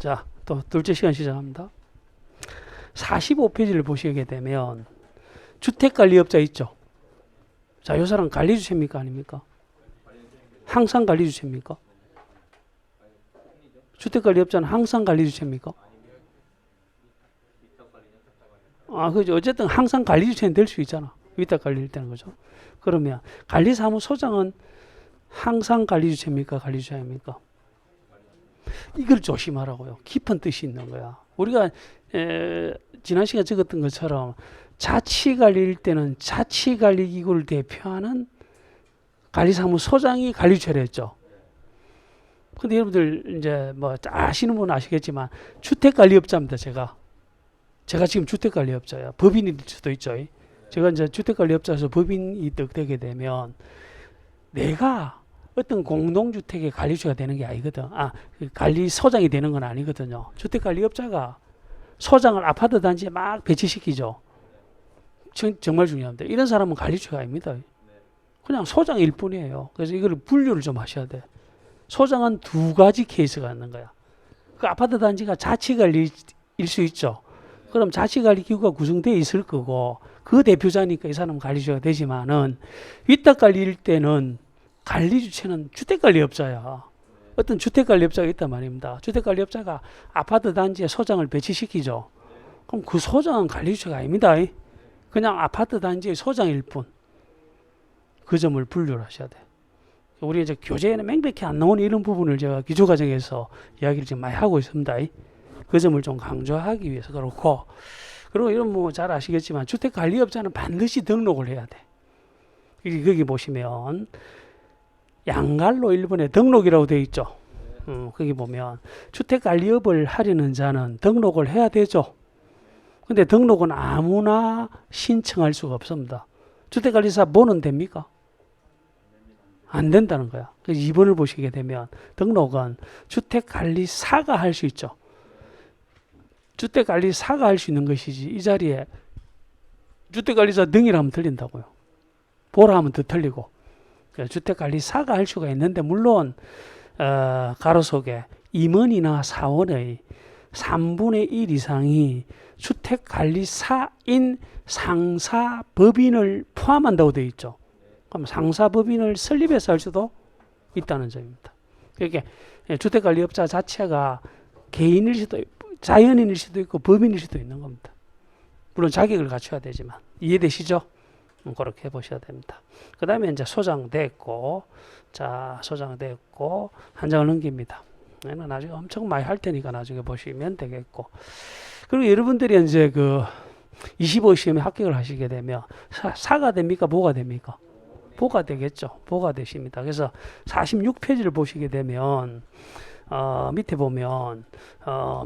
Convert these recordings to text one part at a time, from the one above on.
자, 또 둘째 시간 시작합니다. 45페이지를 보시게 되면 주택관리업자 있죠. 자, 이 사람 관리주체입니까? 아닙니까? 항상 관리주체입니까? 주택관리업자는 항상 관리주체입니까? 그죠. 어쨌든 항상 관리주체는 될 수 있잖아. 위탁 관리일 때는 거죠. 그러면 관리사무소장은 항상 관리주체입니까? 관리주체입니까? 이걸 조심하라고요. 깊은 뜻이 있는 거야. 우리가 지난 시간에 적었던 것처럼 자치관리일 때는 자치관리기구를 대표하는 관리사무소장이 관리주체를 했죠. 근데 여러분들 이제 뭐 아시는 분은 아시겠지만 주택관리업자입니다. 제가 지금 주택관리업자야. 법인일 수도 있죠. 제가 이제 주택관리업자에서 법인이 되게 되면 내가 어떤 공동주택의 관리주가 되는 게 아니거든. 관리소장이 되는 건 아니거든요. 주택관리업자가 소장을 아파트 단지에 막 배치시키죠. 정말 중요합니다. 이런 사람은 관리주가 아닙니다. 그냥 소장일 뿐이에요. 그래서 이걸 분류를 좀 하셔야 돼. 소장은 두 가지 케이스가 있는 거야. 그 아파트 단지가 자치관리일 수 있죠. 그럼 자치관리기구가 구성되어 있을 거고 그 대표자니까 이 사람은 관리주가 되지만은 위탁관리일 때는 관리주체는 주택관리업자야. 어떤 주택관리업자가 있단 말입니다. 주택관리업자가 아파트 단지에 소장을 배치시키죠. 그럼 그 소장은 관리주체가 아닙니다. 그냥 아파트 단지의 소장일 뿐. 그 점을 분류를 하셔야 돼. 우리 이제 교재에는 명백히 안 나오는 이런 부분을 제가 기초과정에서 이야기를 지금 많이 하고 있습니다. 그 점을 좀 강조하기 위해서 그렇고, 그리고 이런 뭐 잘 아시겠지만 주택관리업자는 반드시 등록을 해야 돼. 거기 보시면 양갈로 1번에 등록이라고 되어 있죠. 거기 보면 주택관리업을 하려는 자는 등록을 해야 되죠. 근데 등록은 아무나 신청할 수가 없습니다. 주택관리사 번호는 됩니까? 안 된다는 거야. 그래서 2번을 보시게 되면 등록은 주택관리사가 할 수 있죠. 주택관리사가 할 수 있는 것이지 이 자리에 주택관리사 등이라 하면 틀린다고요. 보라 하면 더 틀리고. 주택관리사가 할 수가 있는데 물론 가로속에 임원이나 사원의 3분의 1 이상이 주택관리사인 상사법인을 포함한다고 되어 있죠. 그럼 상사법인을 설립해서 할 수도 있다는 점입니다. 그러니까 주택관리업자 자체가 개인일 수도 있고 자연인일 수도 있고 법인일 수도 있는 겁니다. 물론 자격을 갖춰야 되지만 이해되시죠? 그렇게 보셔야 됩니다. 그 다음에 이제 소장됐고, 자, 소장됐고, 한 장을 넘깁니다. 나중에 엄청 많이 할 테니까 나중에 보시면 되겠고. 그리고 여러분들이 이제 25 시험에 합격을 하시게 되면 사가 됩니까? 보가 됩니까? 보가 되겠죠. 보가 되십니다. 그래서 46페이지를 보시게 되면, 밑에 보면,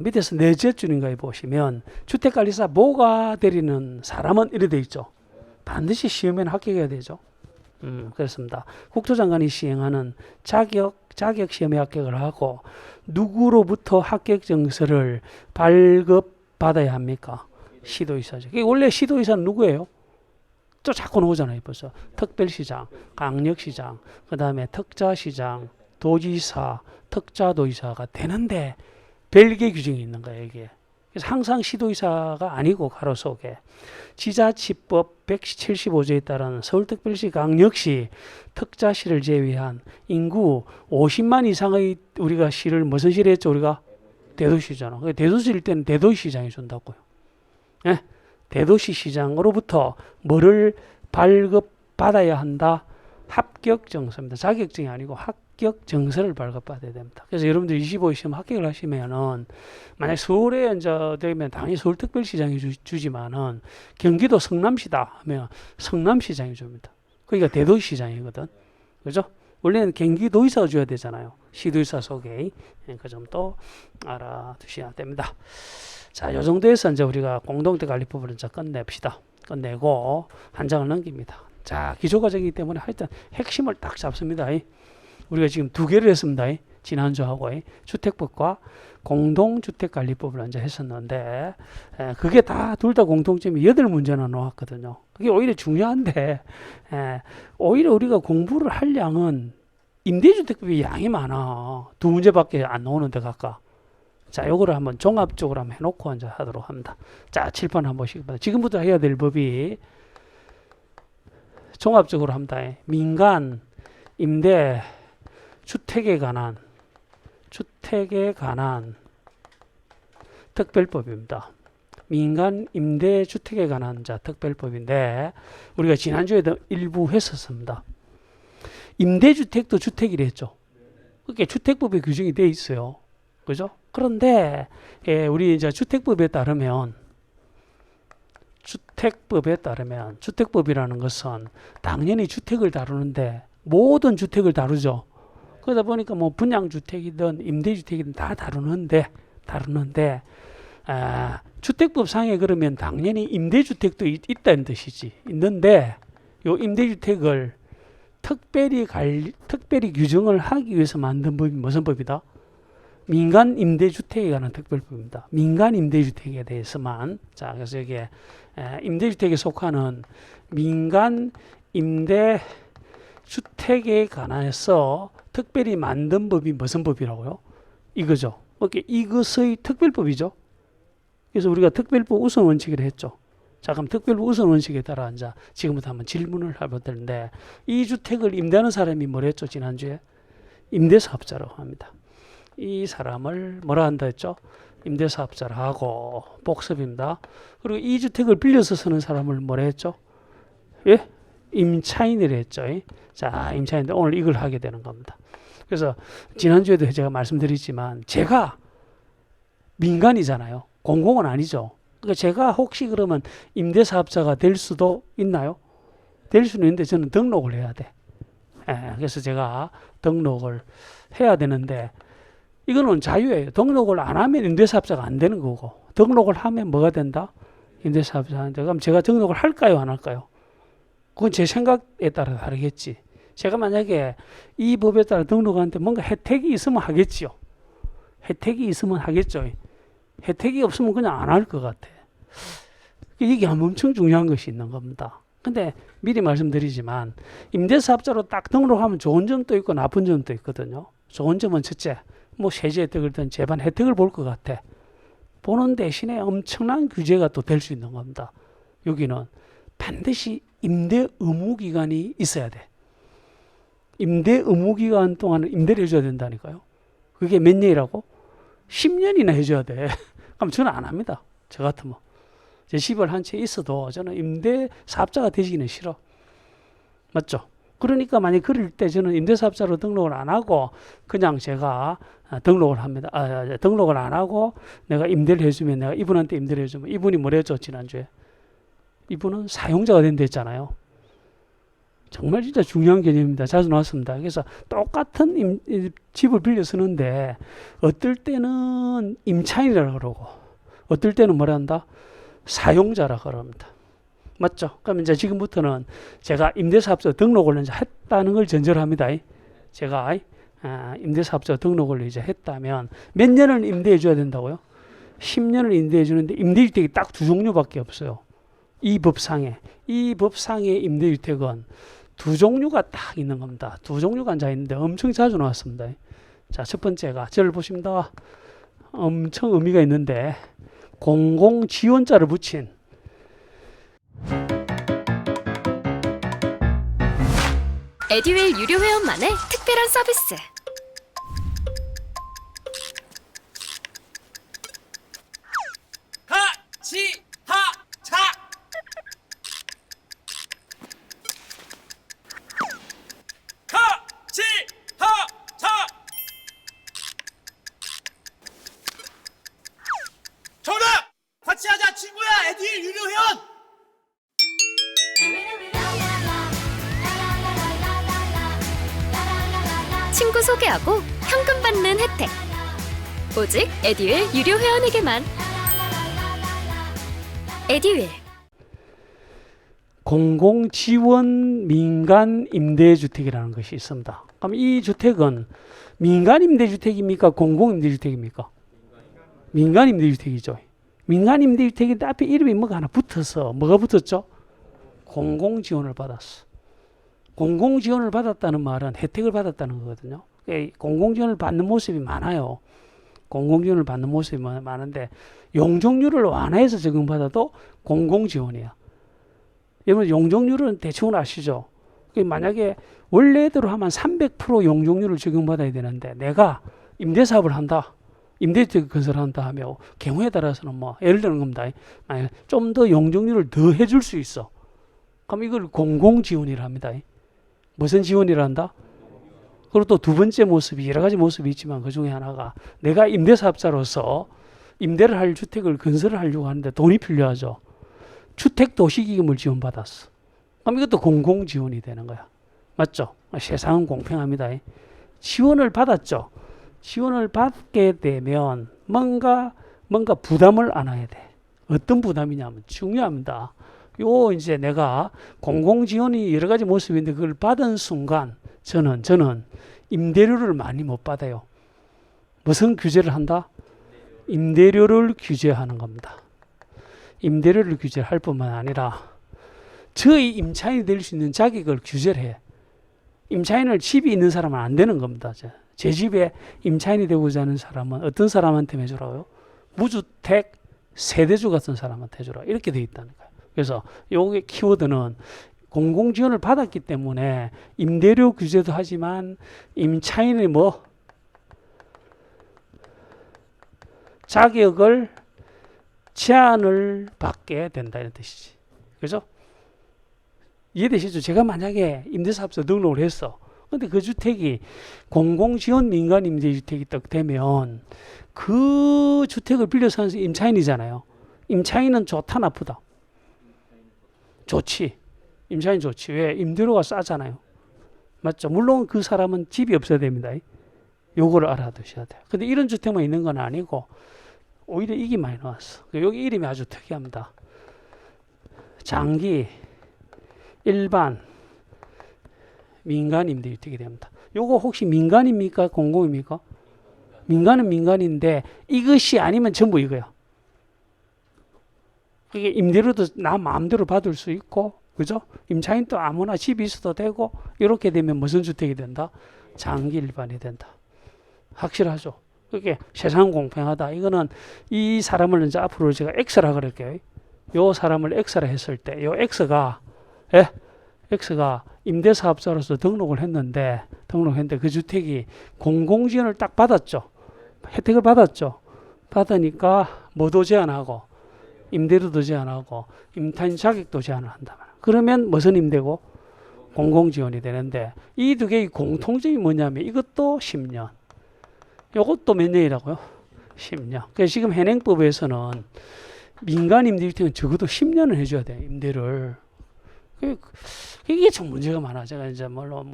밑에서 넷째 줄인가에 보시면, 주택관리사 보가 되리는 사람은 이래 돼 있죠. 반드시 시험에는 합격해야 되죠. 그렇습니다. 국토장관이 시행하는 자격 시험에 합격을 하고 누구로부터 합격 증서를 발급받아야 합니까? 시도의사죠. 원래 시도의사는 누구예요? 또 자꾸 나오잖아요. 벌써 특별시장, 강력시장, 그 다음에 특자시장, 도지사, 특자도의사가 되는데 별개 규정이 있는 거예요. 이게. 그래서 항상 시도의사가 아니고 가로속에 지자치법 175조에 따른 서울특별시 강력시 특자시를 제외한 인구 50만 이상의 우리가 시를 무슨 시를 했죠? 우리가 대도시잖아. 대도시일 때는 대도시장이 준다고요. 네? 대도시시장으로부터 뭐를 발급받아야 한다? 합격증서입니다. 자격증이 아니고 합격증서를 발급받아야 됩니다. 그래서 여러분들 25 시험 합격을 하시면은 만약 서울에 이제 되면 당연히 서울특별시장이 주지만은 경기도 성남시다 하면 성남시장이 줍니다. 그러니까 대도시시장이거든. 그죠? 원래는 경기도의사가 줘야 되잖아요. 시도의사 속에. 그 점도 알아두셔야 됩니다. 자, 요 정도에서 이제 우리가 공동대관리법을 이제 끝냅시다. 끝내고 한 장을 넘깁니다. 자, 기초과정이기 때문에 하여튼 핵심을 딱 잡습니다. 우리가 지금 두 개를 했습니다. 지난주하고 주택법과 공동주택관리법을 이제 했었는데 그게 다 둘 다 공통점이 8문제나 나왔거든요. 그게 오히려 중요한데 오히려 우리가 공부를 할 양은 임대주택법이 양이 많아. 2문제밖에 안 나오는데 각각. 자, 요거를 한번 종합적으로 한번 해놓고 이제 하도록 합니다. 자, 칠판 한번 보시기 바랍니다. 지금부터 해야 될 법이 종합적으로 합니다. 민간, 임대, 주택에 관한 특별법입니다. 민간 임대 주택에 관한 특별법인데 우리가 지난주에도 일부 했었습니다. 임대주택도 주택이라 했죠. 그게 주택법에 규정이 되어 있어요. 그죠? 그런데 우리 이제 주택법에 따르면 주택법이라는 것은 당연히 주택을 다루는데 모든 주택을 다루죠. 그러다 보니까 뭐 분양주택이든 임대주택이든 다 다루는데 주택법상에 그러면 당연히 임대주택도 있다는 뜻이지. 있는데 요 임대주택을 특별히 규정을 하기 위해서 만든 법이 무슨 법이다? 민간 임대주택에 관한 특별법입니다. 민간 임대주택에 대해서만. 자, 그래서 여기에 임대주택에 속하는 민간 임대주택에 관해서 특별히 만든 법이 무슨 법이라고요? 이거죠. 이것의 특별법이죠. 그래서 우리가 특별법 우선 원칙을 했죠. 자, 그럼 특별법 우선 원칙에 따라 이제 지금부터 한번 질문을 해볼 텐데, 이 주택을 임대하는 사람이 뭐랬죠? 지난주에 임대사업자라고 합니다. 이 사람을 뭐라 한다 했죠? 임대사업자라 하고, 복습입니다. 그리고 이 주택을 빌려서 쓰는 사람을 뭐라 했죠? 예? 임차인이라 했죠. 자, 임차인인데 오늘 이걸 하게 되는 겁니다. 그래서 지난주에도 제가 말씀드렸지만 제가 민간이잖아요. 공공은 아니죠. 그러니까 제가 혹시 그러면 임대사업자가 될 수도 있나요? 될 수는 있는데 저는 등록을 해야 돼. 그래서 제가 등록을 해야 되는데 이거는 자유예요. 등록을 안 하면 임대사업자가 안 되는 거고 등록을 하면 뭐가 된다? 임대사업자인데 그럼 제가 등록을 할까요? 안 할까요? 그건 제 생각에 따라 다르겠지. 제가 만약에 이 법에 따라 등록하는데 뭔가 혜택이 있으면 하겠지요. 혜택이 있으면 하겠죠. 혜택이 없으면 그냥 안 할 것 같아. 이게 엄청 중요한 것이 있는 겁니다. 근데 미리 말씀드리지만 임대사업자로 딱 등록하면 좋은 점도 있고 나쁜 점도 있거든요. 좋은 점은 첫째, 뭐 세제 혜택을든 재반 혜택을 볼 것 같아. 보는 대신에 엄청난 규제가 또 될 수 있는 겁니다. 여기는 반드시 임대 의무 기간이 있어야 돼. 임대 의무 기간 동안은 임대를 해줘야 된다니까요. 그게 몇 년이라고? 10년이나 해줘야 돼. 그럼 저는 안 합니다. 저 같으면. 제 집을 한 채 있어도 저는 임대사업자가 되시기는 싫어. 맞죠? 그러니까 만약 그럴 때 저는 임대사업자로 등록을 안 하고 그냥 제가 등록을 합니다. 등록을 안 하고 내가 임대를 해주면 내가 이분한테 임대를 해주면 이분이 뭐랬죠? 지난주에. 이분은 사용자가 된다 했잖아요. 정말 진짜 중요한 개념입니다. 자주 나왔습니다. 그래서 똑같은 집을 빌려 쓰는데 어떨 때는 임차인이라고 그러고 어떨 때는 뭐라 한다? 사용자라고 그럽니다. 맞죠? 그럼 이제 지금부터는 제가 임대사업자 등록을 이제 했다는 걸 전제로 합니다. 제가 임대사업자 등록을 이제 했다면 몇 년을 임대해 줘야 된다고요? 10년을 임대해 주는데 임대주택이 딱 두 종류밖에 없어요. 이 법상에 임대주택은 두 종류가 딱 있는 겁니다. 두 종류가 앉아 있는데 엄청 자주 나왔습니다. 자, 첫 번째가 저를 보십니다. 엄청 의미가 있는데 공공지원자를 붙인 에듀윌 유료 회원만의 특별한 서비스. 하치하차 하치하차 정답! 같이 하자 친구야 에듀윌 유료 회원! 친구 소개하고 현금 받는 혜택. 오직 에듀윌 유료 회원에게만. 에듀윌. 공공지원 민간 임대주택이라는 것이 있습니다. 그럼 이 주택은 민간 임대주택입니까? 공공 임대주택입니까? 민간 임대주택이죠. 민간 임대주택인데 앞에 이름이 뭐가 하나 붙어서 뭐가 붙었죠? 공공지원을 받았어. 공공지원을 받았다는 말은 혜택을 받았다는 거거든요. 공공지원을 받는 모습이 많아요. 공공지원을 받는 모습이 많은데 용적률을 완화해서 적용받아도 공공지원이야. 여러분 용적률은 대충 아시죠? 만약에 원래대로 하면 300% 용적률을 적용받아야 되는데 내가 임대사업을 한다. 임대주택 건설한다 하며 경우에 따라서는 뭐 예를 드는 겁니다. 좀 더 용적률을 더 해줄 수 있어. 그럼 이걸 공공지원이라 합니다. 무슨 지원이라 한다? 그리고 또 두 번째 모습이 여러 가지 모습이 있지만 그 중에 하나가 내가 임대사업자로서 임대를 할 주택을 건설을 하려고 하는데 돈이 필요하죠. 주택도시기금을 지원받았어. 그럼 이것도 공공지원이 되는 거야. 맞죠? 세상은 공평합니다. 지원을 받았죠. 지원을 받게 되면 뭔가 부담을 안아야 돼. 어떤 부담이냐면 중요합니다. 요 이제 내가 공공지원이 여러 가지 모습인데 그걸 받은 순간 저는 임대료를 많이 못 받아요. 무슨 규제를 한다? 임대료를 규제하는 겁니다. 임대료를 규제할 뿐만 아니라 저희 임차인이 될 수 있는 자격을 규제를 해. 임차인을 집이 있는 사람은 안 되는 겁니다. 제 집에 임차인이 되고자 하는 사람은 어떤 사람한테 해주라고요? 무주택 세대주 같은 사람한테 해주라. 이렇게 돼 있다는 거예요. 그래서 요게 키워드는 공공지원을 받았기 때문에 임대료 규제도 하지만 임차인의 자격을 제한을 받게 된다 이런 뜻이지. 그죠? 이해되시죠? 제가 만약에 임대사업자 등록을 했어. 근데 그 주택이 공공지원 민간 임대주택이 딱 되면 그 주택을 빌려서 하는 임차인이잖아요. 임차인은 좋다 나쁘다? 좋지. 임차인 좋지. 왜? 임대료가 싸잖아요. 맞죠? 물론 그 사람은 집이 없어야 됩니다. 요거를 알아두셔야 돼요. 근데 이런 주택만 있는 건 아니고 오히려 이게 많이 나왔어. 여기 이름이 아주 특이합니다. 장기, 일반, 민간 임대주택이 됩니다. 요거 혹시 민간입니까? 공공입니까? 민간은 민간인데 이것이 아니면 전부 이거야. 이게 임대료도 나 마음대로 받을 수 있고, 그죠? 임차인도 아무나 집이 있어도 되고, 이렇게 되면 무슨 주택이 된다? 장기 일반이 된다. 확실하죠? 그게 세상 공평하다. 이거는 이 사람을 이제 앞으로 제가 X라 그럴게요. 요 사람을 X라 했을 때, 요 X가 임대사업자로서 등록했는데 그 주택이 공공지원을 딱 받았죠. 혜택을 받았죠. 받으니까 뭐도 제한하고 임대료도 제한하고 임차인 자격도 제한을 한다. 그러면 무슨 임대고? 공공지원이 되는데 이 두 개의 공통점이 뭐냐면 이것도 10년. 이것도 몇 년이라고요? 10년. 그래서 지금 현행법에서는 민간 임대주택은 적어도 10년을 해줘야 돼요. 임대를. 이게 좀 문제가 많아. 제가 이제 물론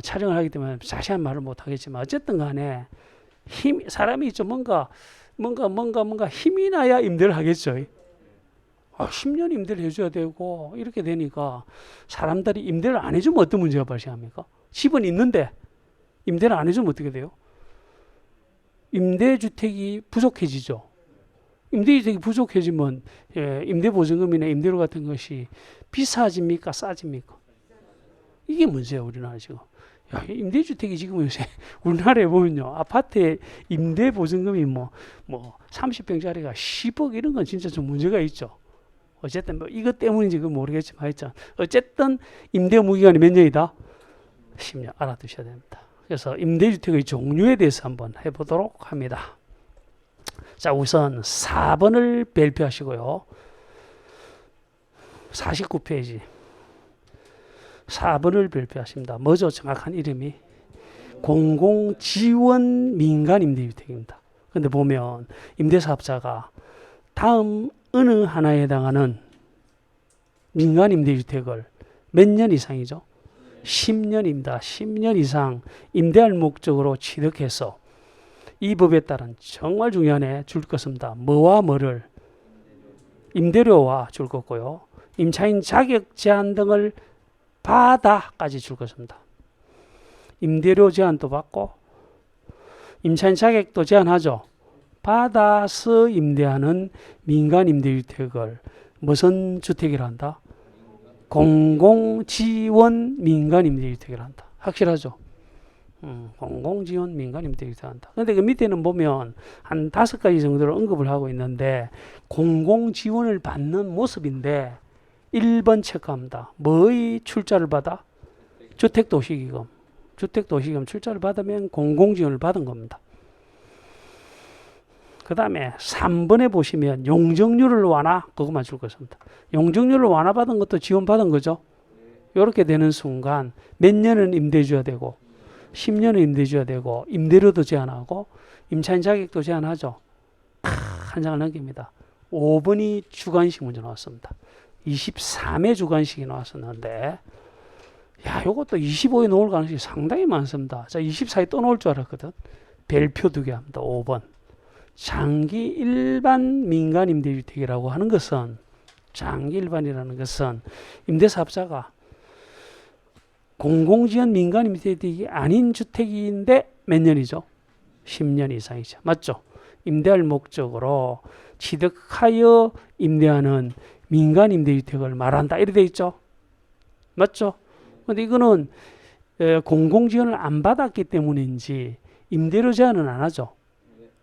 촬영을 하기 때문에 자세한 말을 못 하겠지만 어쨌든 간에 사람이 좀 뭔가 힘이 나야 임대를 하겠죠. 10년 임대를 해줘야 되고 이렇게 되니까 사람들이 임대를 안 해주면 어떤 문제가 발생합니까? 집은 있는데 임대를 안 해주면 어떻게 돼요? 임대주택이 부족해지죠. 임대주택이 부족해지면 임대보증금이나 임대료 같은 것이 비싸집니까? 싸집니까? 이게 문제예요. 우리나라 지금. 임대주택이 지금 요새 우리나라에 보면요. 아파트에 임대보증금이 30평짜리가 10억 이런 건 진짜 좀 문제가 있죠. 어쨌든 이것 때문인지 모르겠지만 하여튼 어쨌든 임대 무기간이 몇 년이다? 10년 알아두셔야 됩니다. 그래서 임대주택의 종류에 대해서 한번 해보도록 합니다. 자, 우선 4번을 발표하시고요. 49페이지 4번을 발표하십니다. 뭐죠? 정확한 이름이 공공지원 민간 임대주택입니다. 그런데 보면 임대사업자가 다음 어느 하나에 해당하는 민간 임대주택을 몇 년 이상이죠? 10년입니다. 10년 이상 임대할 목적으로 취득해서 이 법에 따른 정말 중요한 애 줄 것입니다. 뭐와 뭐를? 임대료와 줄 거고요. 임차인 자격 제한 등을 받아까지 줄 것입니다. 임대료 제한도 받고 임차인 자격도 제한하죠. 받아서 임대하는 민간 임대주택을 무슨 주택이라 한다? 공공지원 민간 임대주택이라 한다. 확실하죠? 공공지원 민간임대주택 한다. 근데 그 밑에는 보면 한 5가지 정도를 언급을 하고 있는데 공공지원을 받는 모습인데 1번 체크합니다. 뭐의 출자를 받아? 주택도시기금. 주택도시기금 출자를 받으면 공공지원을 받은 겁니다. 그 다음에 3번에 보시면 용적률을 완화, 그것만 줄 것입니다. 용적률을 완화받은 것도 지원받은 거죠. 이렇게 되는 순간 몇 년은 임대주야 되고 10년은 임대주야 되고 임대료도 제한하고 임차인 자격도 제한하죠. 한 장을 넘깁니다. 5번이 주관식 문제 나왔습니다. 23회 주관식이 나왔었는데 야, 요것도 25에 놓을 가능성이 상당히 많습니다. 자, 24에 또 놓을 줄 알았거든. 별표 2개 합니다. 5번. 장기 일반 민간 임대주택이라고 하는 것은 장기 일반이라는 것은 임대사업자가 공공지원 민간 임대주택이 아닌 주택인데 몇 년이죠? 10년 이상이죠. 맞죠? 임대할 목적으로 취득하여 임대하는 민간 임대주택을 말한다. 이렇게 돼 있죠? 맞죠? 근데 이거는 공공지원을 안 받았기 때문인지 임대료 제한은 안 하죠.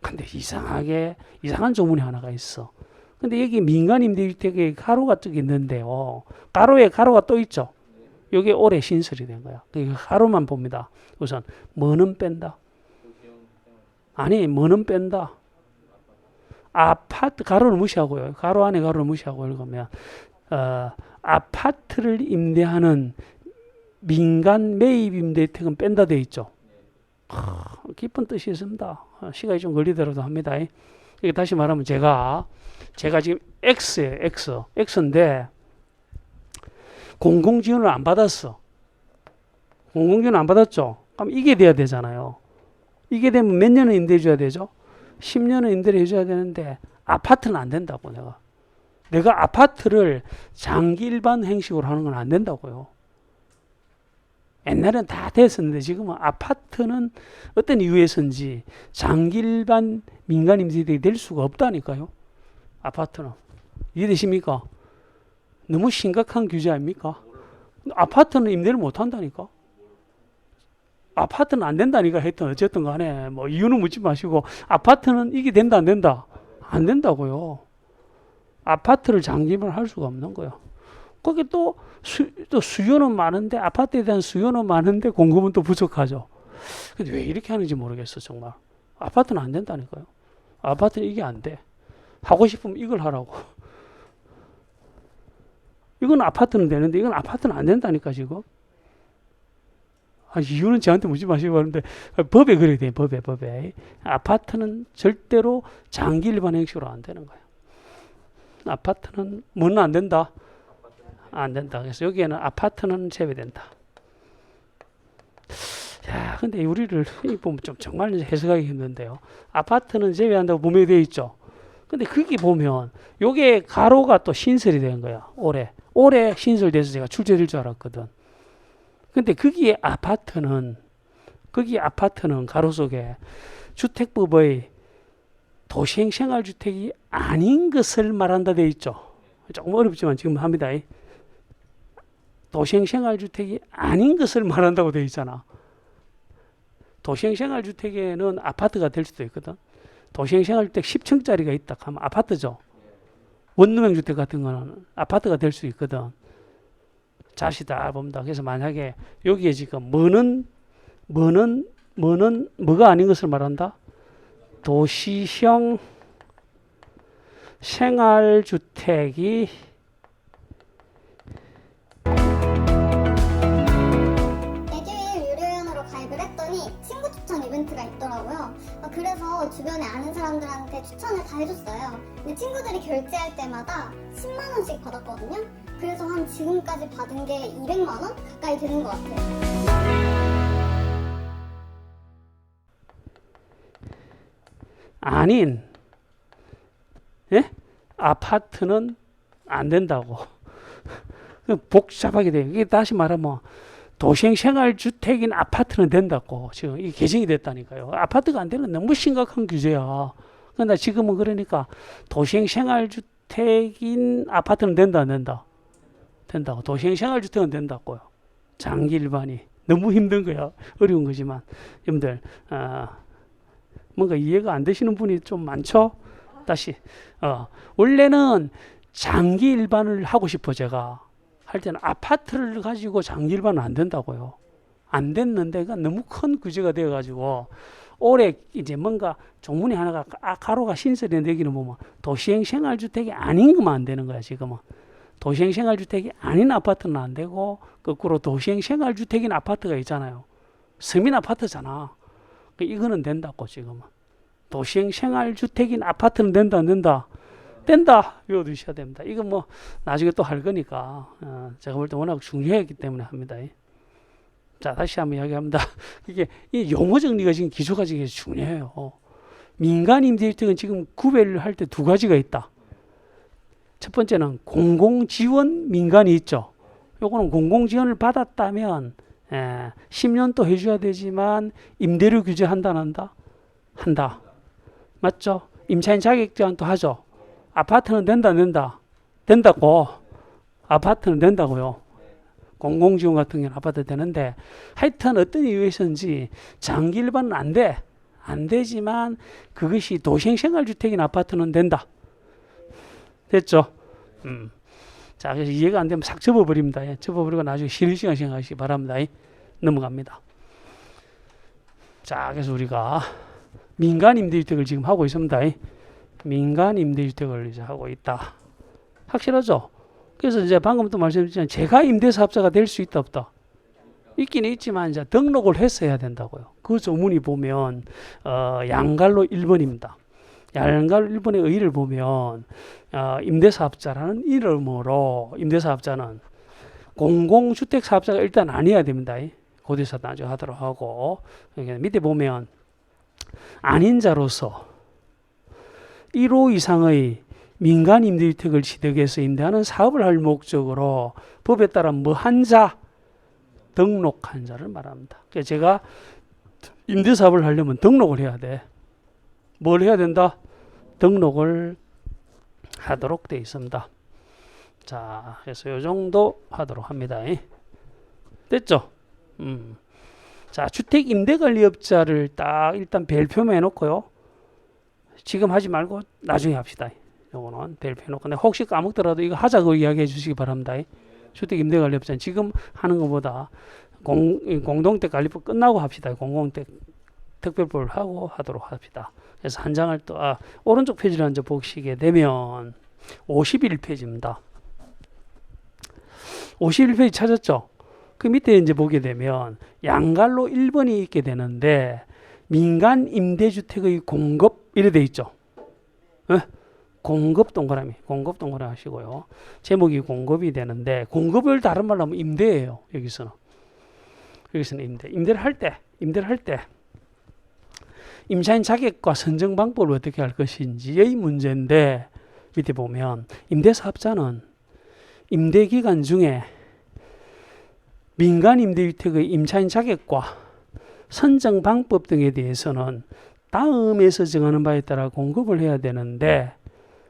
근데 이상한 조문이 하나가 있어. 근데 여기 민간 임대주택에 가로가 쭉 있는데요. 가로에 가로가 또 있죠. 이게 올해 신설이 된 거야. 가로만 봅니다. 우선 뭐는 뺀다. 아니, 뭐는 뺀다. 아파트 가로를 무시하고요. 가로 안에 가로를 무시하고 읽으면 아파트를 임대하는 민간 매입 임대주택은 뺀다 돼 있죠. 깊은 뜻이 있습니다. 시간이 좀 걸리더라도 합니다. 이게 다시 말하면 제가 지금 X예요. X인데 공공지원을 안 받았어. 공공지원을 안 받았죠. 그럼 이게 돼야 되잖아요. 이게 되면 몇 년은 임대해 줘야 되죠? 10년은 임대를 해줘야 되는데 아파트는 안 된다고. 내가 아파트를 장기 일반 형식으로 하는 건 안 된다고요. 옛날엔 다 됐었는데 지금은 아파트는 어떤 이유에서인지 장기 일반 민간 임대주택이 될 수가 없다니까요. 아파트는. 이해되십니까? 너무 심각한 규제 아닙니까? 아파트는 임대를 못 한다니까. 아파트는 안 된다니까 했던 어쨌든 간에 뭐 이유는 묻지 마시고 아파트는 이게 된다 안 된다? 안 된다고요. 아파트를 장기만 할 수가 없는 거예요. 거기 또 수요는 많은데 아파트에 대한 수요는 많은데 공급은 또 부족하죠. 근데 왜 이렇게 하는지 모르겠어 정말. 아파트는 안 된다니까요. 아파트는 이게 안 돼. 하고 싶으면 이걸 하라고. 이건 아파트는 되는데 이건 아파트는 안 된다니까 지금. 이유는 저한테 묻지 마시고 하는데 법에 그래야 돼. 법에. 아파트는 절대로 장기 일반 형식으로 안 되는 거예요. 아파트는 뭐는 안 된다? 안 된다. 그래서 여기에는 아파트는 제외된다. 야, 근데 우리를 보면 좀 정말 해석하기 힘든데요. 아파트는 제외한다고 분명히 되어 있죠. 근데 거기 보면 요게 가로가 또 신설이 된 거야. 올해 신설돼서 제가 출제될 줄 알았거든. 근데 거기 아파트는 가로 속에 주택법의 도시행 생활주택이 아닌 것을 말한다 돼 있죠. 조금 어렵지만 지금 합니다. 도시행 생활주택이 아닌 것을 말한다고 돼 있잖아. 도시행 생활주택에는 아파트가 될 수도 있거든. 도시행 생활주택 10층짜리가 있다 하면 아파트죠. 원룸형 주택 같은 거는 아파트가 될 수 있거든. 자시다 봅니다. 그래서 만약에 여기에 지금 뭐가 아닌 것을 말한다? 도시형 생활주택이 에듀윌 유료회원으로 가입을 했더니 친구 추천 이벤트가 있더라고요. 그래서 주변에 아는 사람들한테 추천을 다 해줬어요. 근데 친구들이 결제할 때마다 10만 원씩 받았거든요. 그래서 한 지금까지 받은 게 200만 원 가까이 되는 것 같아요. 아닌 아파트는 안 된다고. 복잡하게 돼요. 이게 다시 말하면 도시행 생활주택인 아파트는 된다고. 지금 이게 개정이 됐다니까요. 아파트가 안 되는 건 너무 심각한 규제야. 그러나 지금은 그러니까 도시행 생활주택인 아파트는 된다 안 된다? 된다고. 도시행 생활주택은 된다고요. 장기 일반이. 너무 힘든 거야. 어려운 거지만 여러분들 뭔가 이해가 안 되시는 분이 좀 많죠? 다시 원래는 장기 일반을 하고 싶어. 제가 할 때는 아파트를 가지고 장기 일반은 안 된다고요. 안 됐는데 너무 큰 규제가 되어가지고 올해 이제 뭔가 종문이 하나가 가로가 신설이 되기는 보면 도시행 생활주택이 아닌 것만 안 되는 거야. 지금은 도시행 생활주택이 아닌 아파트는 안 되고 거꾸로 도시행 생활주택인 아파트가 있잖아요. 서민 아파트잖아. 이거는 된다고. 지금은 도시행 생활주택인 아파트는 된다 안 된다? 된다. 외워두셔야 됩니다. 이거 뭐 나중에 또 할 거니까 제가 볼 때 워낙 중요했기 때문에 합니다. 자, 다시 한번 이야기합니다. 이게 이 용어 정리가 지금 기초가 지금 중요해요. 민간 임대주택은 지금 구별을 할 때 두 가지가 있다. 첫 번째는 공공지원 민간이 있죠. 요거는 공공지원을 받았다면 10년 또 해줘야 되지만 임대료 규제한다 안 한다? 한다. 맞죠? 임차인 자격 제한도 하죠. 아파트는 된다 안 된다? 된다고. 아파트는 된다고요. 공공지원 같은 경우는 아파트 되는데 하여튼 어떤 이유에서인지 장기 일반은 안 돼. 안 되지만 그것이 도시행 생활주택인 아파트는 된다. 됐죠? 자, 그래서 이해가 안 되면 싹 접어버립니다. 접어버리고 나중에 쉬는 시간 생각하시기 바랍니다. 넘어갑니다. 자, 그래서 우리가 민간 임대주택을 지금 하고 있습니다. 민간 임대주택을 이제 하고 있다. 확실하죠? 그래서 이제 방금 또 말씀드렸지만 제가 임대사업자가 될 수 있다 없다? 있긴 있지만 이제 등록을 해서 해야 된다고요. 그 조문이 보면 양갈로 1번입니다. 양갈로 1번의 의의를 보면 임대사업자라는 이름으로 임대사업자는 공공주택사업자가 일단 아니어야 됩니다. 고대사 나중에 하도록 하고 밑에 보면 아닌 자로서 1호 이상의 민간 임대주택을 취득해서 임대하는 사업을 할 목적으로 법에 따라 뭐 한 자, 등록한 자를 말합니다. 그래서 제가 임대사업을 하려면 등록을 해야 돼. 뭘 해야 된다? 등록을 하도록 되어 있습니다. 자, 그래서 이 정도 하도록 합니다. 됐죠? 자, 주택임대관리업자를 딱 일단 별표만 해놓고요. 지금 하지 말고 나중에 합시다. 요거는 별표해놓고 혹시 까먹더라도 이거 하자고 이야기해 주시기 바랍니다. 주택임대관리업자는 지금 하는 것보다 공동택관리법 끝나고 합시다. 공동택 특별법을 하고 하도록 합시다. 그래서 한 장을 또 오른쪽 페이지를 먼저 보시게 되면 51페이지입니다. 51페이지 찾았죠? 그 밑에 이제 보게 되면 양갈로 1번이 있게 되는데 민간 임대주택의 공급 이래 돼 있죠. 공급 동그라미 하시고요. 제목이 공급이 되는데 공급을 다른 말로 하면 임대예요. 여기서는 임대를 할 때 임차인 자격과 선정 방법을 어떻게 할 것인지의 문제인데 밑에 보면 임대사업자는 임대기간 중에 민간 임대주택의 임차인 자격과 선정 방법 등에 대해서는 다음에서 정하는 바에 따라 공급을 해야 되는데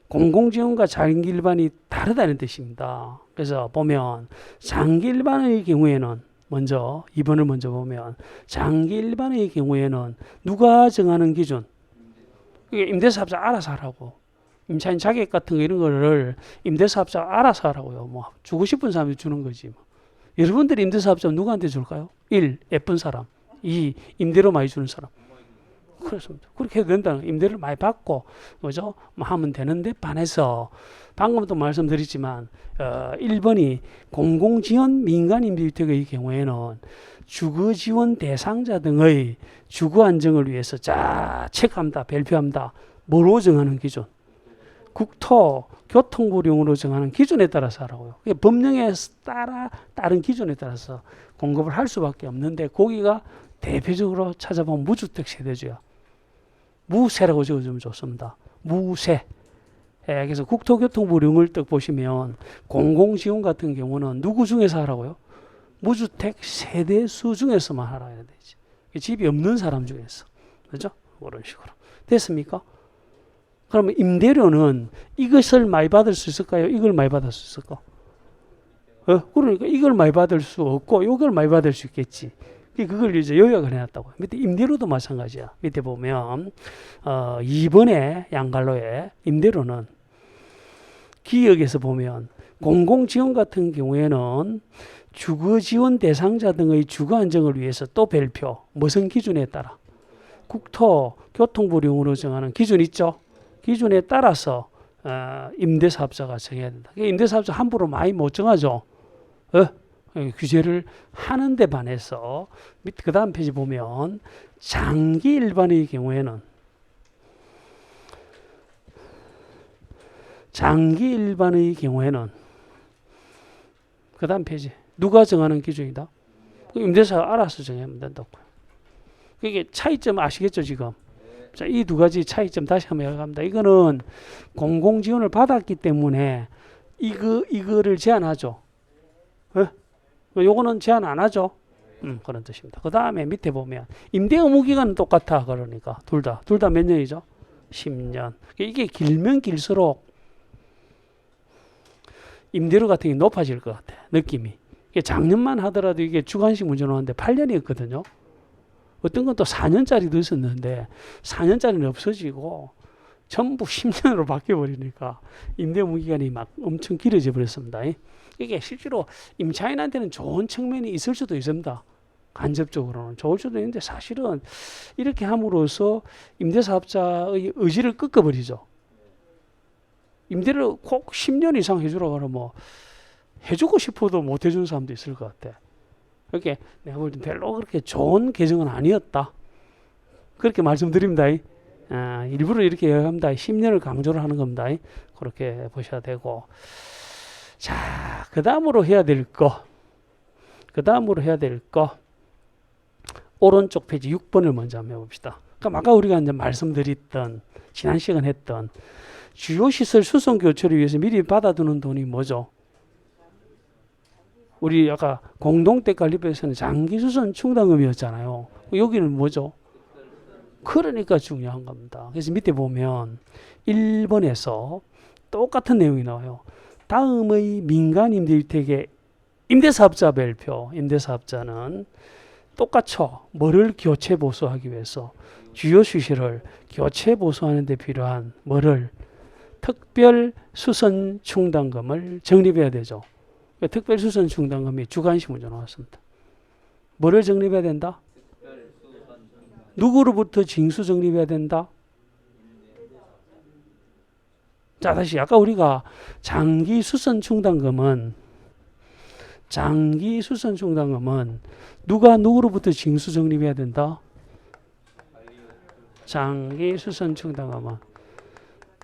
공공지원과 장기 일반이 다르다는 뜻입니다. 그래서 보면 장기 일반의 경우에는 먼저 2번을 먼저 보면 장기 일반의 경우에는 누가 정하는 기준? 임대사업자 알아서 하라고. 임차인 자격 같은 거 이런 거를 임대사업자가 알아서 하라고요. 뭐 주고 싶은 사람이 주는 거지. 뭐. 여러분들이 임대사업자 누구한테 줄까요? 1. 예쁜 사람. 2. 임대료 많이 주는 사람. 그렇습니다. 그렇게 해도 된다는 임대를 많이 받고 그죠? 뭐 하면 되는데 반해서 방금도 말씀드렸지만 1번이 공공지원 민간 임대주택의 경우에는 주거지원 대상자 등의 주거 안정을 위해서 체크합니다. 발표합니다. 뭐로 정하는 기준? 국토 교통부령으로 정하는 기준에 따라서 하라고요. 법령에 따른 기준에 따라서 공급을 할 수밖에 없는데 거기가 대표적으로 찾아보면 무주택 세대주야. 무세라고 적어주면 좋습니다. 무세. 그래서 국토교통부령을 딱 보시면 공공지원 같은 경우는 누구 중에서 하라고요? 무주택 세대수 중에서만 하라 해야 되지. 집이 없는 사람 중에서. 그렇죠? 그런 식으로. 됐습니까? 그러면 임대료는 이것을 많이 받을 수 있을까요? 이걸 많이 받을 수 있을까? 그러니까 이걸 많이 받을 수 없고 이걸 많이 받을 수 있겠지. 그걸 이제 요약을 해놨다고. 밑에 임대료도 마찬가지야. 밑에 보면 2번의 양갈로에 임대료는 기역에서 보면 공공지원 같은 경우에는 주거지원 대상자 등의 주거 안정을 위해서 또 별표 무슨 기준에 따라 국토교통부령으로 정하는 기준 있죠. 기준에 따라서 임대사업자가 정해야 된다. 임대사업자 함부로 많이 못 정하죠. 규제를 하는데 반해서 그 다음 페이지 보면 장기 일반의 경우에는 그 다음 페이지 누가 정하는 기준이다? 임대사가 알아서 정하면 된다고. 이게 차이점 아시겠죠 지금? 자, 이 두 가지 차이점 다시 한번 이야기합니다. 이거는 공공지원을 받았기 때문에 이거를 제한하죠. 요거는 제한 안 하죠. 그런 뜻입니다. 그 다음에 밑에 보면 임대 의무 기간은 똑같아. 그러니까 둘 다 몇 년이죠? 10년. 이게 길면 길수록 임대료 같은 게 높아질 것 같아. 느낌이. 이게 작년만 하더라도 이게 주관식 문제로 하는데 8년이었거든요. 어떤 건 또 4년짜리도 있었는데 4년짜리는 없어지고 전부 10년으로 바뀌어버리니까 임대 의무 기간이 막 엄청 길어져 버렸습니다. 이게 실제로 임차인한테는 좋은 측면이 있을 수도 있습니다. 간접적으로는 좋을 수도 있는데 사실은 이렇게 함으로써 임대사업자의 의지를 꺾어버리죠. 임대를 꼭 10년 이상 해주라고 하면 뭐 해주고 싶어도 못 해주는 사람도 있을 것 같아. 그렇게 내가 볼 때 별로 그렇게 좋은 개정은 아니었다. 그렇게 말씀드립니다. 일부러 이렇게 얘기합니다. 10년을 강조를 하는 겁니다. 그렇게 보셔야 되고. 자, 그 다음으로 해야 될 거. 오른쪽 페이지 6번을 먼저 한번 해봅시다. 그럼 아까 우리가 이제 말씀드렸던, 지난 시간 했던 주요시설 수송 교체를 위해서 미리 받아두는 돈이 뭐죠? 우리 아까 공동택관리부에서는 장기수선 충당금이었잖아요. 여기는 뭐죠? 그러니까 중요한 겁니다. 그래서 밑에 보면 1번에서 똑같은 내용이 나와요. 다음의 민간 임대주택의 임대사업자 별표, 임대사업자는 똑같죠. 뭐를 교체 보수하기 위해서 주요 시설을 교체 보수하는 데 필요한 뭐를 특별 수선 충당금을 적립해야 되죠. 특별 수선 충당금이 주관식 문제 나왔습니다. 뭐를 적립해야 된다? 누구로부터 징수 적립해야 된다? 자, 다시 아까 우리가 장기 수선 충당금은 누가 누구로부터 징수 적립해야 된다? 장기 수선 충당금은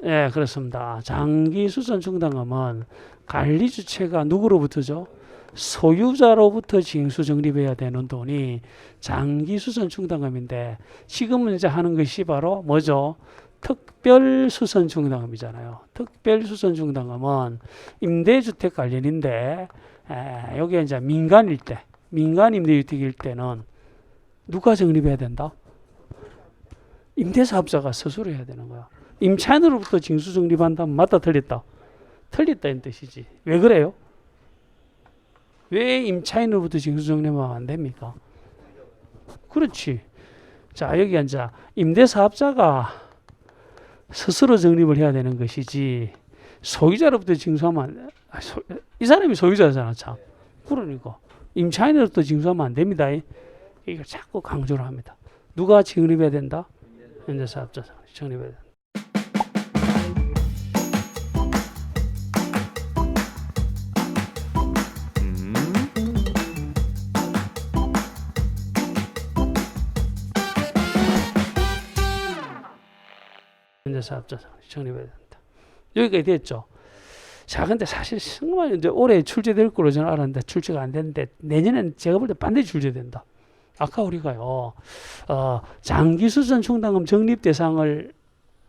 예, 그렇습니다. 장기 수선 충당금은 관리 주체가 누구로부터죠? 소유자로부터 징수 적립해야 되는 돈이 장기 수선 충당금인데 지금은 이제 하는 것이 바로 뭐죠? 특별 수선 충당금이잖아요. 특별 수선 충당금은 임대주택 관련인데 여기 이제 민간일 때, 민간 임대주택일 때는 누가 적립해야 된다? 임대사업자가 스스로 해야 되는 거야. 임차인으로부터 징수 적립한다면 맞다 틀렸다? 틀렸다는 뜻이지. 왜 그래요? 왜 임차인으로부터 징수 적립하면 안 됩니까? 그렇지. 자, 여기 이제 임대사업자가 스스로 적립을 해야 되는 것이지 소유자로부터 징수하면 이 사람이 소유자잖아. 참. 그러니까 임차인으로부터 징수하면 안 됩니다. 이걸 자꾸 강조를 합니다. 누가 적립해야 된다? 임대사업자 적립해야 된다. 임대사업자 적립해야 된다. 여기까지 됐죠. 자, 근데 사실 정말 이제 올해 출제될 걸로 저는 알았는데 출제가 안 됐는데 내년에는 제가 볼 때 반드시 출제된다. 아까 우리가요, 장기 수선 충당금 적립 대상을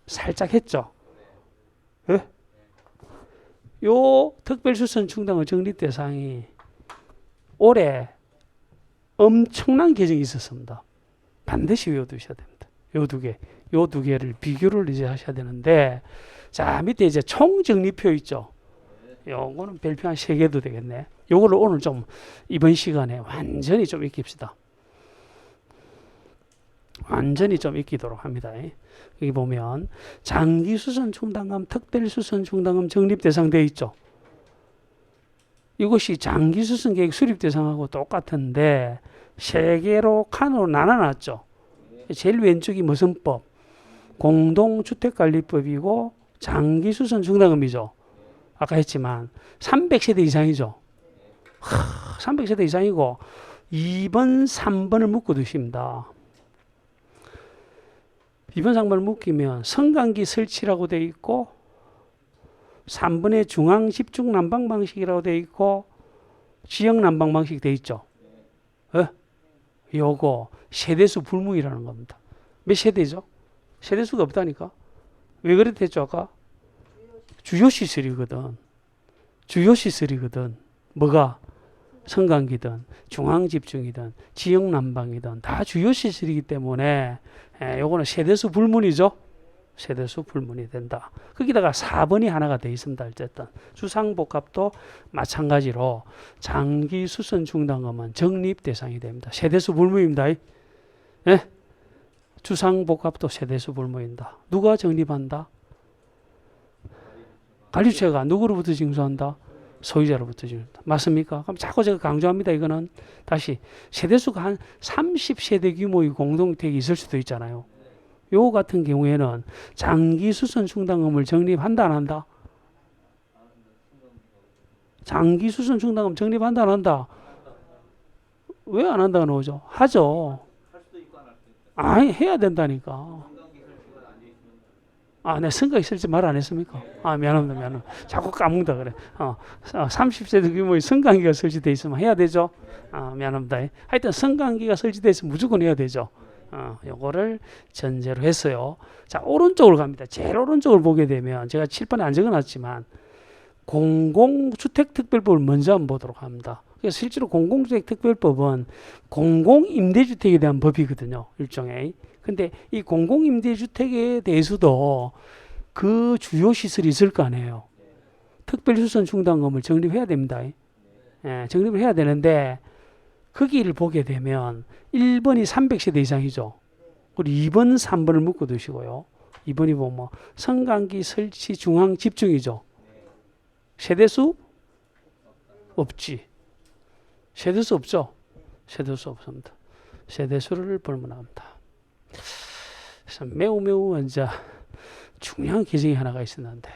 살짝 했죠. 예? 요 특별 수선 충당금 적립 대상이 올해 엄청난 개정이 있었습니다. 반드시 외워두셔야 됩니다. 요 두 개를 비교를 이제 하셔야 되는데, 자, 밑에 이제 총 적립표 있죠. 요거는 별표 한 3개도 되겠네. 요거를 오늘 좀 이번 시간에 완전히 좀 익힙시다. 완전히 좀 익히도록 합니다. 여기 보면 장기수선 충당금, 특별수선 충당금 적립 대상 되어 있죠. 이것이 장기수선 계획 수립 대상하고 똑같은데 3개로 칸으로 나눠놨죠. 제일 왼쪽이 무슨 법? 공동주택관리법이고 장기수선 충당금이죠. 아까 했지만 300세대 이상이죠. 300세대 이상이고 2번, 3번을 묶어 두십니다. 2번, 3번을 묶이면 성강기 설치라고 되어 있고 3번에 중앙 집중 난방 방식이라고 되어 있고 지역 난방 방식이 되어 있죠. 요거 세대수 불문이라는 겁니다. 몇 세대죠? 세대수가 없다니까. 왜 그랬댔죠 아까? 주요 시설이거든. 주요 시설이거든. 뭐가? 성강기든 중앙 집중이든 지역 난방이든 다 주요 시설이기 때문에 요거는 세대수 불문이죠. 세대수 불문이 된다. 거기다가 4번이 하나가 돼 있습니다. 어쨌든 주상복합도 마찬가지로 장기 수선 충당금은 적립 대상이 됩니다. 세대수 불문입니다. 예? 주상복합도 세대수 불문이다. 누가 적립한다? 관리주체가 누구로부터 징수한다? 소유자로부터 징수한다. 맞습니까? 그럼 자꾸 제가 강조합니다. 이거는 다시 세대수가 한 30세대 규모의 공동주택이 있을 수도 있잖아요. 요 같은 경우에는 장기 수선 충당금을 적립한다 안 한다? 장기 수선 충당금 적립한다 안 한다? 왜 안 한다고 나오죠? 하죠. 아니 해야 된다니까. 네, 성격이 있을지 말 안 했습니까? 미안합니다. 자꾸 까먹다 그래. 30세대 규모의 성강기가 설치되어 있으면 해야 되죠? 미안합니다. 하여튼 성강기가 설치되어 있으면 무조건 해야 되죠. 요거를 전제로 했어요. 자, 오른쪽으로 갑니다. 제일 오른쪽을 보게 되면 제가 칠판에 안 적어놨지만 공공주택특별법을 먼저 한번 보도록 합니다. 그래서 실제로 공공주택특별법은 공공임대주택에 대한 법이거든요. 일종의. 근데 이 공공임대주택에 대해서도 그 주요 시설이 있을 거 아니에요. 특별수선 충당금을 적립해야 됩니다. 적립을 해야 되는데 거기를 보게 되면 1번이 300세대 이상이죠. 그리고 2번, 3번을 묶어 두시고요. 2번이 보면 성강기 설치 중앙 집중이죠. 세대수 없지. 세대수 없죠. 세대수 없습니다. 세대수를 불문합니다. 그래서 매우 이제 중요한 개정이 하나가 있었는데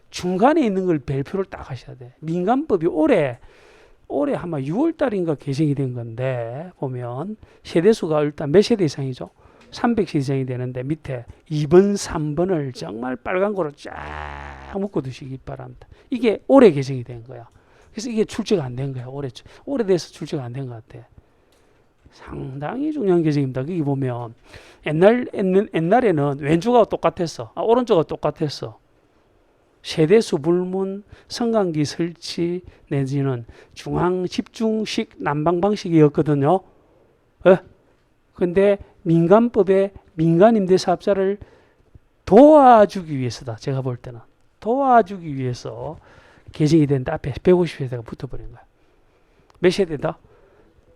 중간에 있는 걸 별표를 딱 하셔야 돼. 민간법이 올해 아마 6월 달인가 개정이 된 건데 보면 세대수가 일단 몇 세대 이상이죠? 300세 이상이 되는데 밑에 2번, 3번을 정말 빨간 거로 쫙 묶어 두시기 바랍니다. 이게 올해 개정이 된 거야. 그래서 이게 출제가 안 된 거야. 오래돼서 출제가 안 된 것 같아. 상당히 중요한 개정입니다. 거기 보면 옛날에는 왼쪽하고 똑같았어. 오른쪽하고 똑같았어. 세대수 불문, 성강기 설치 내지는 중앙 집중식 난방 방식이었거든요. 근데 민간법에 민간임대사업자를 도와주기 위해서다. 제가 볼 때는 도와주기 위해서 개정이 된다. 앞에 150세대가 붙어버린 거야. 몇 세대다?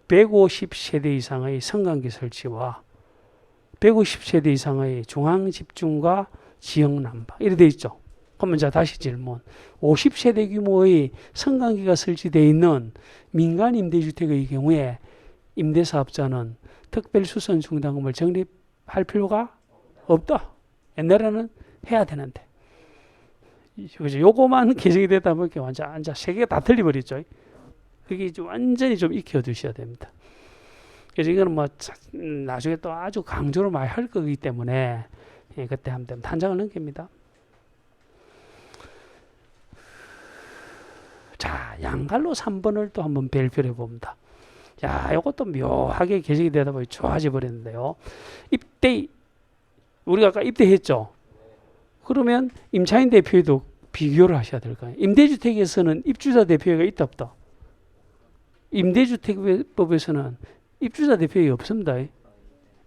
150세대 이상의 성강기 설치와 150세대 이상의 중앙 집중과 지역 난방 이렇게 돼 있죠. 그러면 자 다시 질문. 50세대 규모의 성강기가 설치되어 있는 민간 임대주택의 경우에 임대사업자는 특별수선 충당금을 적립할 필요가 없다. 옛날에는 해야 되는데. 요거만 개정이 되다 보니까 완전 세 개가 다 틀려버렸죠. 그게 완전히 좀 익혀두셔야 됩니다. 그래서 이거는 뭐 나중에 또 아주 강조를 많이 할 거기 때문에 그때 하면 됩니다. 한 장을 넘깁니다. 자, 양갈로 3번을 또 한번 별표해 봅니다. 자, 이것도 묘하게 개정이 되다 보니 좋아져 버렸는데요. 입대, 우리가 아까 입대했죠. 그러면 임차인 대표에도 비교를 하셔야 될 거예요. 임대주택에서는 입주자 대표가 있다 없다? 임대주택법에서는 입주자 대표가 없습니다.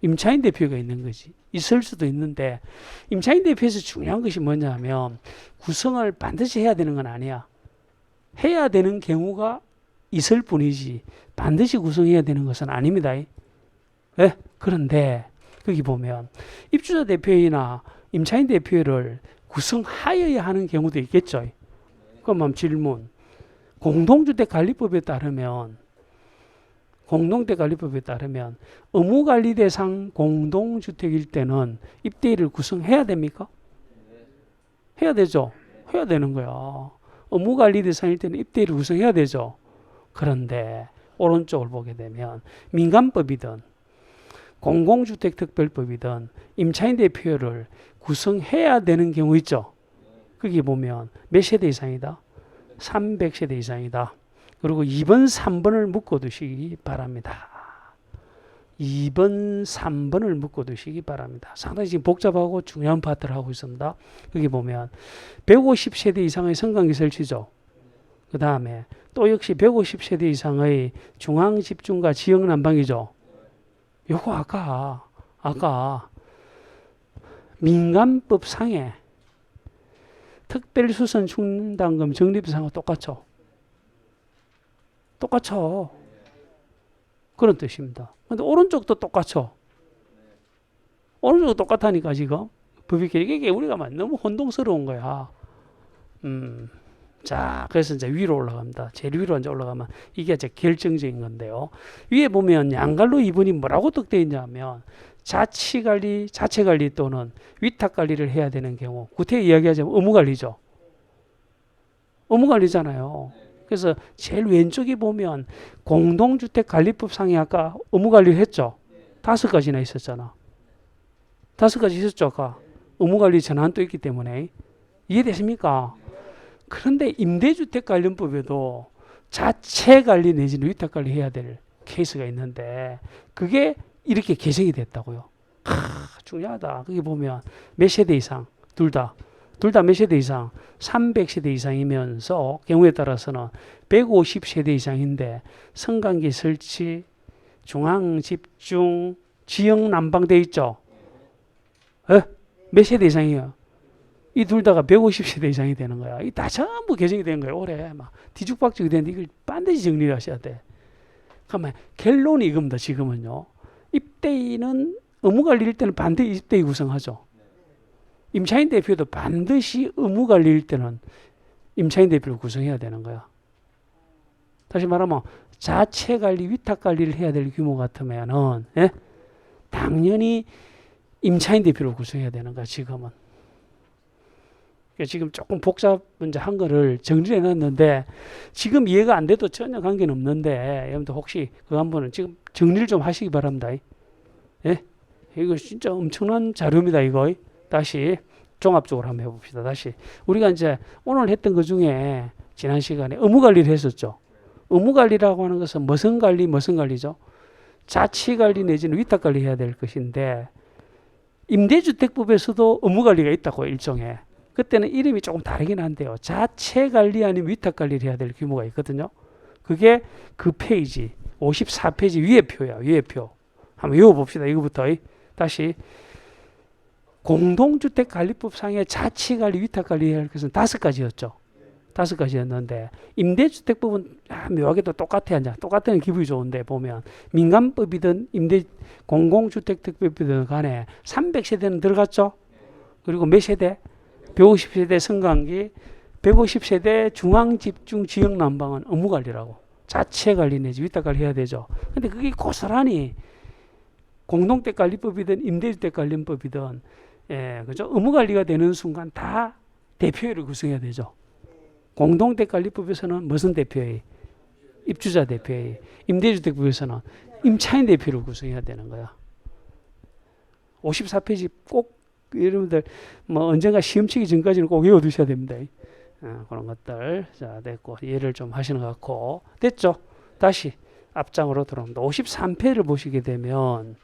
임차인 대표가 있는 거지. 있을 수도 있는데 임차인 대표에서 중요한 것이 뭐냐면 구성을 반드시 해야 되는 건 아니야. 해야 되는 경우가 있을 뿐이지 반드시 구성해야 되는 것은 아닙니다. 예? 그런데 거기 보면 입주자 대표회의나 임차인 대표회를 구성하여야 하는 경우도 있겠죠. 그럼 질문. 공동주택관리법에 따르면 의무관리 대상 공동주택일 때는 입대일을 구성해야 됩니까? 해야 되죠. 해야 되는 거야. 의무관리 대상일 때는 입대일을 구성해야 되죠. 그런데 오른쪽을 보게 되면 민간법이든 공공주택특별법이든 임차인 대표를 구성해야 되는 경우 있죠. 거기 보면 몇 세대 이상이다? 300세대 이상이다. 그리고 2번, 3번을 묶어두시기 바랍니다. 2번, 3번을 묶어두시기 바랍니다. 상당히 지금 복잡하고 중요한 파트를 하고 있습니다. 여기 보면 150세대 이상의 성관계 설치죠. 그 다음에 또 역시 150세대 이상의 중앙집중과 지역난방이죠. 요거 아까 민간법상에 특별수선 충당금 적립상과 똑같죠. 그런 뜻입니다. 근데 오른쪽도 똑같죠. 오른쪽도 똑같다니까 지금. 법이 이게 우리가 너무 혼동스러운 거야. 자, 그래서 이제 위로 올라갑니다. 제일 위로 이제 올라가면 이게 이제 결정적인 건데요. 위에 보면 양갈로 2번이 뭐라고 떡되어 있냐면 자치관리 또는 위탁관리를 해야 되는 경우, 구태에 이야기하자면 의무관리죠. 의무관리잖아요. 그래서 제일 왼쪽에 보면 공동주택관리법상에 아까 의무관리를 했죠. 5가지나 있었잖아. 5가지 있었죠. 아까 의무관리 전환도 있기 때문에. 이해되십니까? 그런데 임대주택관련법에도 자체관리 내지는 위탁관리 해야 될 케이스가 있는데 그게 이렇게 개정이 됐다고요. 중요하다. 거기 보면 몇 세대 이상? 둘 다 몇 세대 이상? 300세대 이상이면서 경우에 따라서는 150세대 이상인데 성관계 설치, 중앙집중, 지역난방 돼 있죠. 몇 세대 이상이에요? 이 둘 다가 150세대 이상이 되는 거야. 이 다 전부 개정이 된 거예요. 올해 막 뒤죽박죽이 되는데 이걸 반드시 정리를 하셔야 돼. 그러면 결론이 이겁니다. 지금은요. 입대인은 의무관리일 때는 반드시 입대인 구성하죠. 임차인 대표도 반드시 의무관리일 때는 임차인 대표를 구성해야 되는 거야. 다시 말하면 자체관리, 위탁관리를 해야 될 규모 같으면은 당연히 임차인 대표를 구성해야 되는 거야. 지금은. 지금 조금 복잡한 거를 정리해 놨는데 지금 이해가 안 돼도 전혀 관계는 없는데 여러분들 혹시 그거 한번은 지금 정리를 좀 하시기 바랍니다. 이거 진짜 엄청난 자료입니다. 이거 다시 종합적으로 한번 해봅시다. 다시 우리가 이제 오늘 했던 것 중에 지난 시간에 의무관리를 했었죠. 의무관리라고 하는 것은 무슨 관리죠? 자치관리 내지는 위탁관리 해야 될 것인데 임대주택법에서도 의무관리가 있다고 일종의. 그때는 이름이 조금 다르긴 한데요. 자체관리 아니면 위탁관리를 해야 될 규모가 있거든요. 그게 그 페이지 54페이지 위에 표야. 위에 표. 한번 외워봅시다. 이거부터. 다시 공동주택관리법상의 자치관리, 위탁관리 해야 할 것은 5가지였죠. 5가지였는데 임대주택법은 묘하게도 똑같다는 기분이 좋은데 보면 민간법이든 공공주택특별법이든 간에 300세대는 들어갔죠. 그리고 몇 세대? 150세대 성관계, 150세대 중앙집중 지역난방은 의무관리라고. 자체관리 내지 위탁관리 해야 되죠. 근데 그게 고스란히 공동주택관리법이든 임대주택관리법이든 그죠? 의무관리가 되는 순간 다 대표회를 구성해야 되죠. 공동주택관리법에서는 무슨 대표회? 입주자 대표회. 임대주택법에서는 임차인 대표를 구성해야 되는 거야. 54페이지 꼭 여러분들 뭐 언젠가 시험 치기 전까지는 꼭 외워두셔야 됩니다. 그런 것들. 자, 됐고 이해를 좀 하시는 것 같고 됐죠? 다시 앞장으로 들어옵니다. 53페이지를 보시게 되면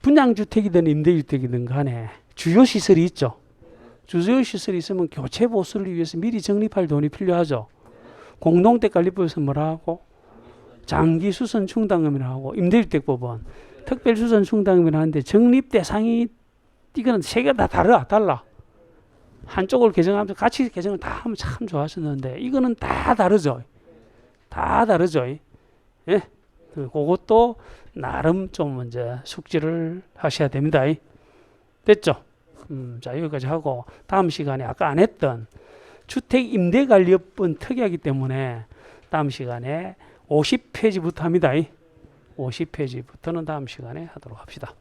분양주택이든 임대주택이든 간에 주요시설이 있죠. 주요시설이 있으면 교체 보수를 위해서 미리 적립할 돈이 필요하죠. 공동주택관리법에서 뭐라 하고? 장기수선 충당금이라고 하고 임대주택법은 특별수선 충당금이라 하는데 적립 대상이 이거는 세 개가 다 달라. 한쪽을 개정하면서 같이 개정을 다 하면 참 좋았었는데 이거는 다 다르죠. 다 다르죠. 예? 그것도 나름 좀 이제 숙지를 하셔야 됩니다. 됐죠? 자, 여기까지 하고 다음 시간에 아까 안 했던 주택 임대관리업은 특이하기 때문에 다음 시간에 50페이지부터 합니다. 50페이지부터는 다음 시간에 하도록 합시다.